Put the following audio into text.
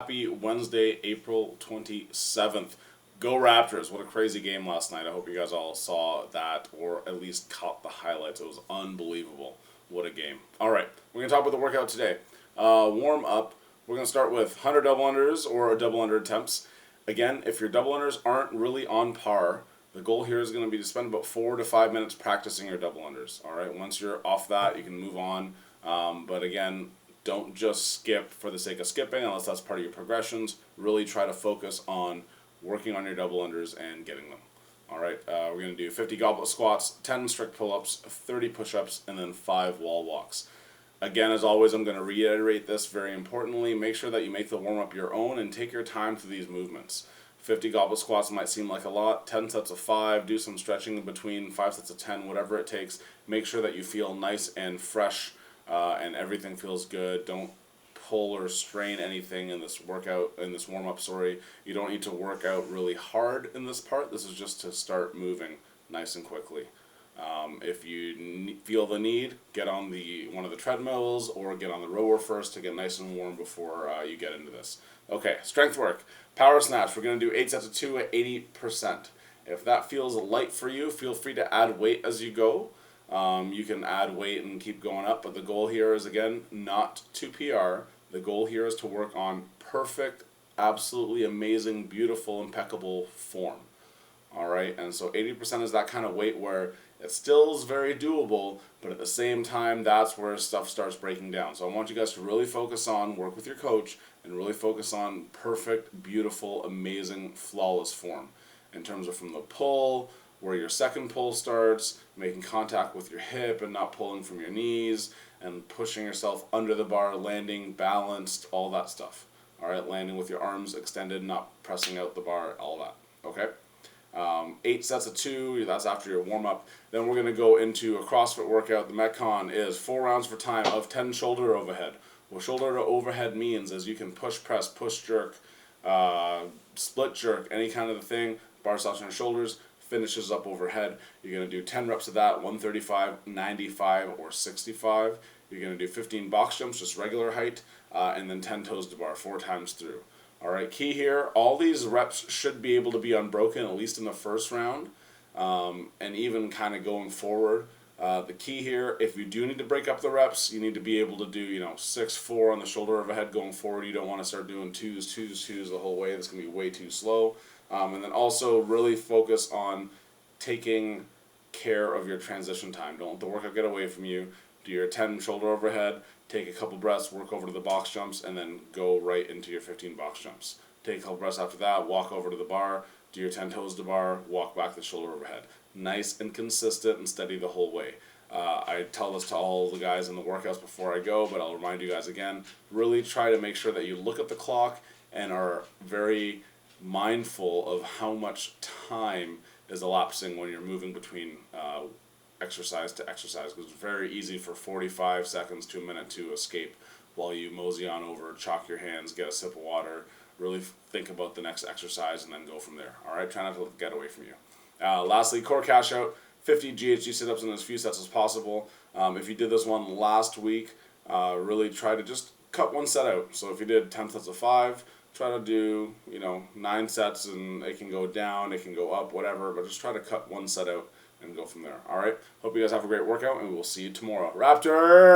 Happy Wednesday, April 27th. Go Raptors. What a crazy game last night. I hope you guys all saw that or at least caught the highlights. It was unbelievable. What a game. All right, we're going to talk about the workout today. Warm up. We're going to start with 100 double unders or double under attempts. Again, if your double unders aren't really on par, the goal here is going to be to spend about 4 to 5 minutes practicing your double unders. All right, once you're off that, you can move on. But again, don't just skip for the sake of skipping unless that's part of your progressions. Really try to focus on working on your double unders and getting them. All right, we're going to do 50 goblet squats, 10 strict pull-ups, 30 push-ups, and then 5 wall walks. Again, as always, I'm going to reiterate this very importantly. Make sure that you make the warm-up your own and take your time through these movements. 50 goblet squats might seem like a lot. 10 sets of 5. Do some stretching in between. 5 sets of 10, whatever it takes. Make sure that you feel nice and fresh and everything feels good. Don't pull or strain anything in this workout, in this warm-up, sorry. You don't need to work out really hard in this part. This is just to start moving nice and quickly. If you feel the need, get on one of the treadmills or get on the rower first to get nice and warm before you get into this. Okay, strength work. Power snatch. We're going to do 8 sets of 2 at 80%. If that feels light for you, feel free to add weight as you go. You can add weight and keep going up, but the goal here is, again, not to PR. The goal here is to work on perfect, absolutely amazing, beautiful, impeccable form. All right, and so 80% is that kind of weight where it still is very doable, but at the same time, that's where stuff starts breaking down. So I want you guys to really focus on, work with your coach, and really focus on perfect, beautiful, amazing, flawless form. In terms of from the pull, where your second pull starts, making contact with your hip and not pulling from your knees, and pushing yourself under the bar, landing, balanced, all that stuff. All right, landing with your arms extended, not pressing out the bar, all that. Okay? 8 sets of 2, that's after your warm-up. Then we're going to go into a CrossFit workout. The Metcon is 4 rounds for time of 10 shoulder overhead. What shoulder overhead means is you can push, press, push, jerk, split jerk, any kind of thing. Bar stops on your shoulders, finishes up overhead. You're going to do 10 reps of that, 135, 95, or 65. You're going to do 15 box jumps, just regular height, and then 10 toes to bar, 4 times through. All right, key here, all these reps should be able to be unbroken, at least in the first round, and even kind of going forward. The key here, if you do need to break up the reps, you need to be able to do, 6, 4 on the shoulder overhead going forward. You don't want to start doing twos the whole way. That's going to be way too slow. And then also really focus on taking care of your transition time. Don't let the workout get away from you. Do your 10 shoulder overhead, take a couple breaths, work over to the box jumps, and then go right into your 15 box jumps. Take a couple breaths after that, walk over to the bar, do your 10 toes to bar, walk back the shoulder overhead. Nice and consistent and steady the whole way. I tell this to all the guys in the workouts before I go, but I'll remind you guys again, really try to make sure that you look at the clock and are very mindful of how much time is elapsing when you're moving between exercise to exercise, because it's very easy for 45 seconds to a minute to escape while you mosey on over, chalk your hands, get a sip of water, really think about the next exercise, and then go from there. All right, try not to get away from you. Lastly, core cash out, 50 GHG sit-ups in as few sets as possible. If you did this one last week, really try to just cut one set out. So if you did 10 sets of 5, try to do 9 sets, and it can go down, it can go up, whatever, but just try to cut one set out and go from there. All right, hope you guys have a great workout, and we will see you tomorrow. Raptors!